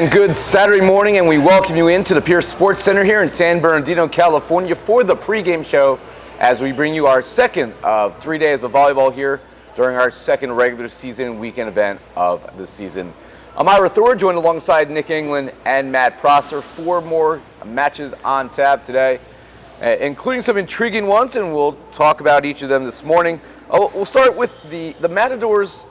And good Saturday morning, and we welcome you into the Pierce Sports Center here in San Bernardino, California for the pregame show as we bring you our second of 3 days of volleyball here during our second regular season weekend event of the season. I'm Ira Thor, joined alongside Nick England and Matt Prosser. 4 more matches on tap today, including some intriguing ones, and we'll talk about each of them this morning. We'll start with the Matadors,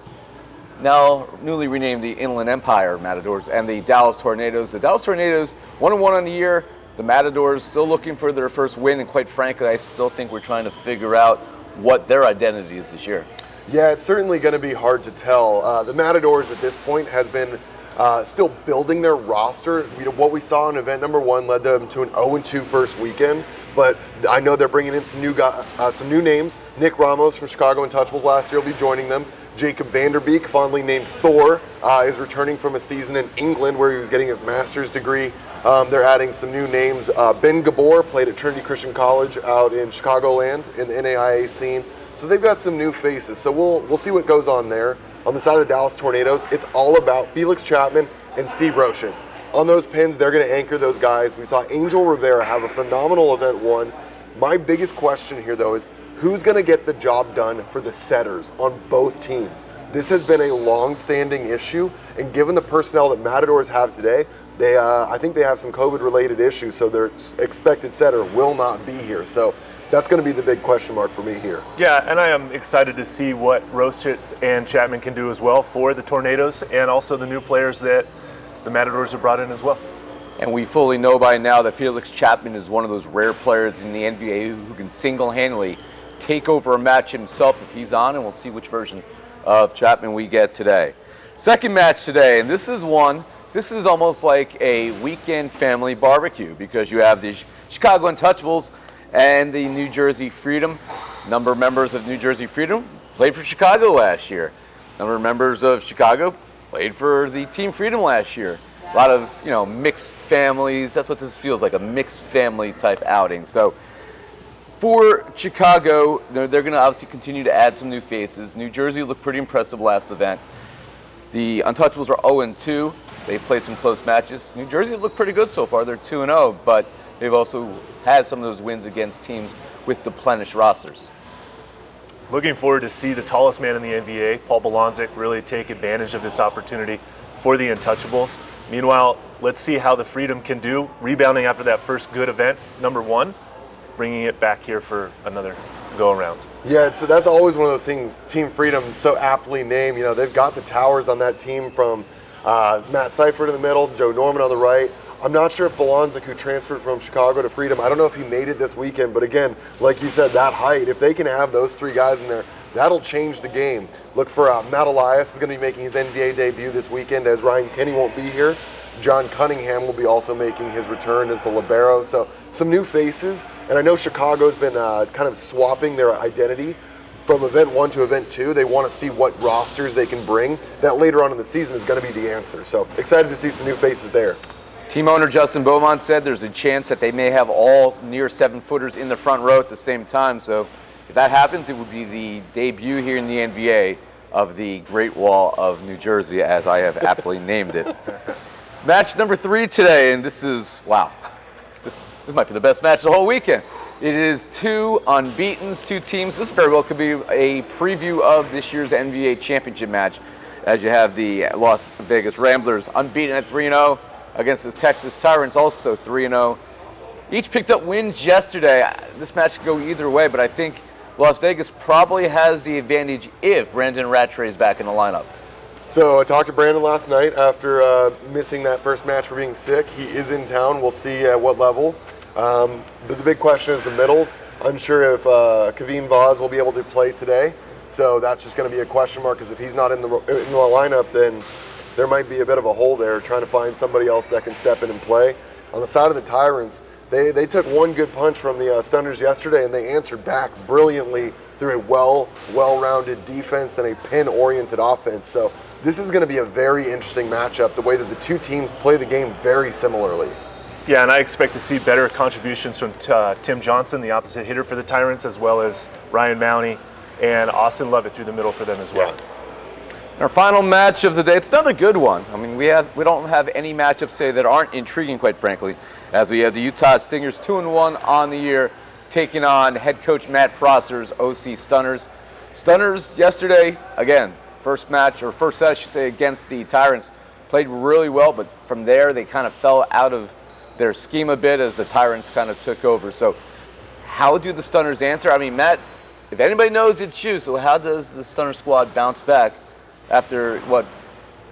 now newly renamed the Inland Empire Matadors, and the Dallas Tornadoes. The Dallas Tornadoes 1-1 on the year. The Matadors still looking for their first win, and quite frankly, I still think we're trying to figure out what their identity is this year. Yeah, it's certainly going to be hard to tell. The Matadors at this point has been still building their roster. What we saw in event number 1 led them to an 0-2 first weekend, but I know they're bringing in some new names. Nick Ramos from Chicago Untouchables last year will be joining them. Jacob Vanderbeek, fondly named Thor, is returning from a season in England where he was getting his master's degree. They're adding some new names. Ben Gabor played at Trinity Christian College out in Chicagoland in the NAIA scene. So they've got some new faces. So we'll see what goes on there. On the side of the Dallas Tornadoes, it's all about Felix Chapman and Steve Roschitz. On those pins, they're going to anchor those guys. We saw Angel Rivera have a phenomenal event 1. My biggest question here, though, is who's going to get the job done for the setters on both teams? This has been a long-standing issue, and given the personnel that Matadors have today, I think they have some COVID-related issues, so their expected setter will not be here. So that's going to be the big question mark for me here. Yeah, and I am excited to see what Roschitz and Chapman can do as well for the Tornadoes, and also the new players that the Matadors have brought in as well. And we fully know by now that Felix Chapman is one of those rare players in the NBA who can single-handedly take over a match himself if he's on, and we'll see which version of Chapman we get today. Second match today, and this is almost like a weekend family barbecue because you have the Chicago Untouchables and the New Jersey Freedom. Number of members of New Jersey Freedom played for Chicago last year. Number of members of Chicago played for the Team Freedom last year. A lot of, mixed families. That's what this feels like, a mixed family type outing. So for Chicago, they're going to obviously continue to add some new faces. New Jersey looked pretty impressive last event. The Untouchables are 0-2. They've played some close matches. New Jersey looked pretty good so far. They're 2-0, but they've also had some of those wins against teams with deplenished rosters. Looking forward to see the tallest man in the NBA, Paul Bolonzik, really take advantage of this opportunity for the Untouchables. Meanwhile, let's see how the Freedom can do, rebounding after that first good event, number 1. Bringing it back here for another go-around. Yeah, so that's always one of those things, Team Freedom, so aptly named. They've got the towers on that team from Matt Seifert in the middle, Joe Norman on the right. I'm not sure if Bolonzik, who transferred from Chicago to Freedom, I don't know if he made it this weekend, but again, like you said, that height, if they can have those 3 guys in there, that'll change the game. Look for Matt Elias is going to be making his NBA debut this weekend as Ryan Kenny won't be here. John Cunningham will be also making his return as the libero. So some new faces, and I know Chicago's been kind of swapping their identity from event 1 to event 2. They want to see what rosters they can bring. That later on in the season is going to be the answer. So excited to see some new faces there. Team owner Justin Beaumont said there's a chance that they may have all near 7-footers in the front row at the same time. So if that happens, it would be the debut here in the NBA of the Great Wall of New Jersey, as I have aptly named it. Match number 3 today, and this is, wow, this might be the best match of the whole weekend. It is 2 unbeatens, 2 teams. This very well could be a preview of this year's NBA championship match, as you have the Las Vegas Ramblers unbeaten at 3-0 against the Texas Tyrants, also 3-0. Each picked up wins yesterday. This match could go either way, but I think Las Vegas probably has the advantage if Brandon Rattray is back in the lineup. So I talked to Brandon last night after missing that first match for being sick. He is in town. We'll see at what level. But the big question is the middles. Unsure if Kaveen Vaz will be able to play today. So that's just going to be a question mark, because if he's not in the lineup, then there might be a bit of a hole there, trying to find somebody else that can step in and play. On the side of the Tyrants, they took one good punch from the Stunners yesterday, and they answered back brilliantly through a well-rounded defense and a pin-oriented offense. So this is going to be a very interesting matchup, the way that the 2 teams play the game very similarly. Yeah, and I expect to see better contributions from Tim Johnson, the opposite hitter for the Tyrants, as well as Ryan Mowney and Austin Lovett through the middle for them as well. Yeah. Our final match of the day, it's another good one. I mean, we don't have any matchups today that aren't intriguing, quite frankly, as we have the Utah Stingers 2-1 on the year, taking on head coach Matt Prosser's OC Stunners. Stunners yesterday, again, first set, I should say, against the Tyrants, played really well, but from there they kind of fell out of their scheme a bit as the Tyrants kind of took over. So how do the Stunners answer? I mean, Matt, if anybody knows, it's you. So how does the Stunner squad bounce back after what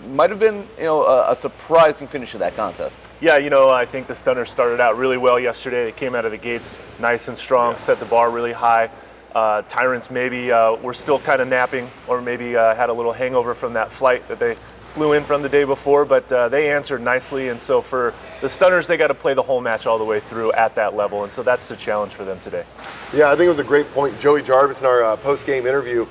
might have been, a surprising finish of that contest? Yeah, I think the Stunners started out really well yesterday. They came out of the gates nice and strong, set the bar really high. Tyrants maybe were still kind of napping, or maybe had a little hangover from that flight that they flew in from the day before, but they answered nicely. And so for the Stunners, they got to play the whole match all the way through at that level. And so that's the challenge for them today. Yeah, I think it was a great point. Joey Jarvis in our post-game interview,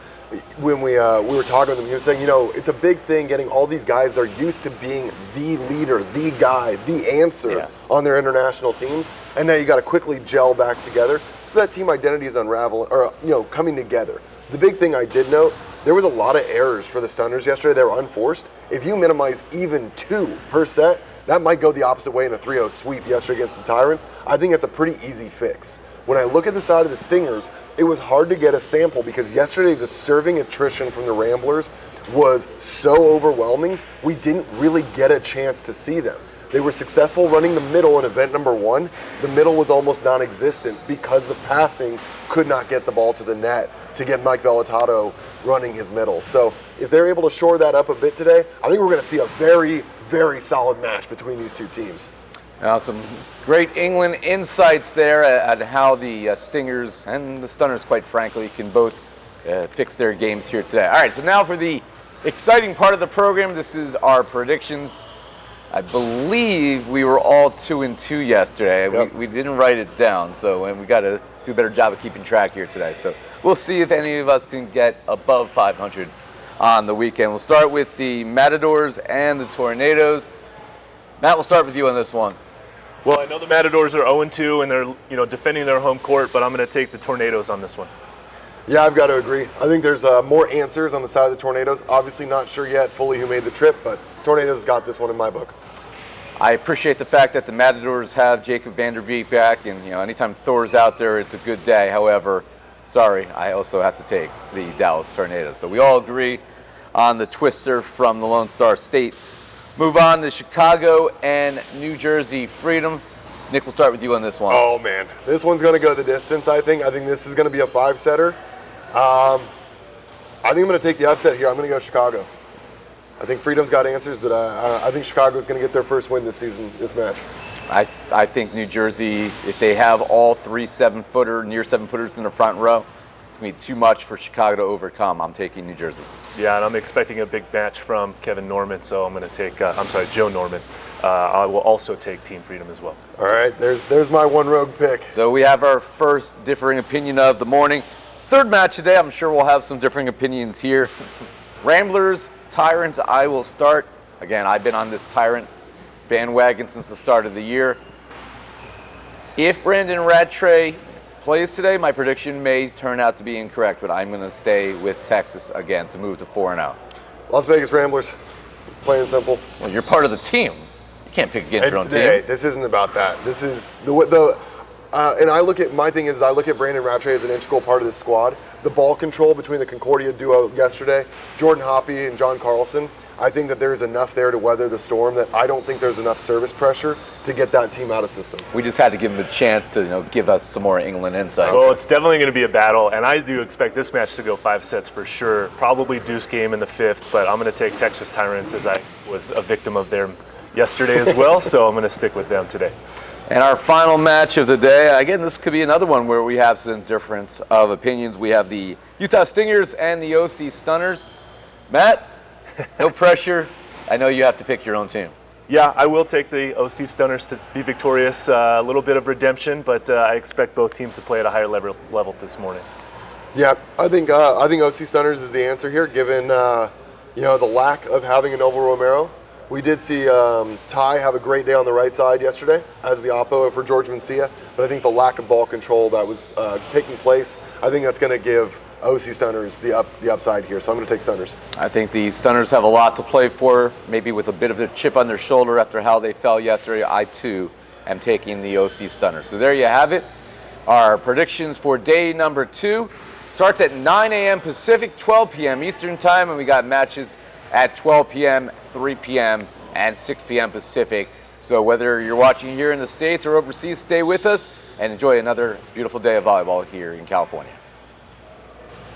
when we were talking with him, he was saying, it's a big thing getting all these guys that are used to being the leader, the guy, the answer on their international teams, and now you got to quickly gel back together so that team identity is unraveling, or coming together. The big thing I did note, there was a lot of errors for the Stunners yesterday. They were unforced. If you minimize even 2 per set, that might go the opposite way in a 3-0 sweep yesterday against the Tyrants. I think it's a pretty easy fix. When I look at the side of the Stingers, it was hard to get a sample because yesterday the serving attrition from the Ramblers was so overwhelming, we didn't really get a chance to see them. They were successful running the middle in event number 1. The middle was almost non-existent because the passing could not get the ball to the net to get Mike Velitato running his middle. So if they're able to shore that up a bit today, I think we're going to see a very, very solid match between these two teams. Now, some great England insights there at how the Stingers and the Stunners, quite frankly, can both fix their games here today. All right, so now for the exciting part of the program. This is our predictions. I believe we were all 2-2 yesterday. Yep. We didn't write it down, and we got to do a better job of keeping track here today. So we'll see if any of us can get above 500 on the weekend. We'll start with the Matadors and the Tornadoes. Matt, we'll start with you on this one. Well, I know the Matadors are 0-2 and they're defending their home court, but I'm going to take the Tornadoes on this one. Yeah, I've got to agree. I think there's more answers on the side of the Tornadoes. Obviously not sure yet fully who made the trip, but Tornadoes got this one in my book. I appreciate the fact that the Matadors have Jacob Vanderbeek back, and anytime Thor's out there, it's a good day. However, sorry, I also have to take the Dallas Tornadoes. So we all agree on the twister from the Lone Star State. Move on to Chicago and New Jersey Freedom. Nick, we'll start with you on this one. Oh, man. This one's going to go the distance, I think. I think this is going to be a 5-setter. I think I'm going to take the upset here. I'm going to go Chicago. I think Freedom's got answers, but I think Chicago's going to get their first win this season, this match. I think New Jersey, if they have all 3 near 7-footers in the front row, it's going to be too much for Chicago to overcome. I'm taking New Jersey. Yeah, and I'm expecting a big match from Kevin Norman, so I'm going to take, Joe Norman. I will also take Team Freedom as well. All right, there's my one rogue pick. So we have our first differing opinion of the morning. Third match today, I'm sure we'll have some differing opinions here. Ramblers, Tyrants, I will start. Again, I've been on this Tyrant bandwagon since the start of the year. If Brandon Rattray plays today, my prediction may turn out to be incorrect, but I'm going to stay with Texas again to move to 4-0. Las Vegas Ramblers, plain and simple. Well, you're part of the team. You can't pick against your own team. This isn't about that. This is and I look at, my thing is I look at Brandon Rattray as an integral part of this squad. The ball control between the Concordia duo yesterday, Jordan Hoppe and John Carlson, I think that there's enough there to weather the storm that I don't think there's enough service pressure to get that team out of system. We just had to give him a chance to give us some more England insights. Well, it's definitely going to be a battle, and I do expect this match to go 5 sets for sure. Probably deuce game in the 5th, but I'm going to take Texas Tyrants as I was a victim of them yesterday as well, so I'm going to stick with them today. And our final match of the day, again, this could be another one where we have some difference of opinions. We have the Utah Stingers and the OC Stunners. Matt, no pressure. I know you have to pick your own team. Yeah, I will take the OC Stunners to be victorious. A little bit of redemption, but I expect both teams to play at a higher level this morning. Yeah, I think OC Stunners is the answer here, given the lack of having a Novo Romero. We did see Ty have a great day on the right side yesterday as the oppo for George Mencia, but I think the lack of ball control that was taking place, I think that's going to give OC Stunners the upside here, so I'm going to take Stunners. I think the Stunners have a lot to play for, maybe with a bit of a chip on their shoulder after how they fell yesterday. I, too, am taking the OC Stunners. So there you have it. Our predictions for day number 2 starts at 9 a.m. Pacific, 12 p.m. Eastern Time, and we got matches at 12 p.m., 3 p.m., and 6 p.m. Pacific. So whether you're watching here in the States or overseas, stay with us and enjoy another beautiful day of volleyball here in California.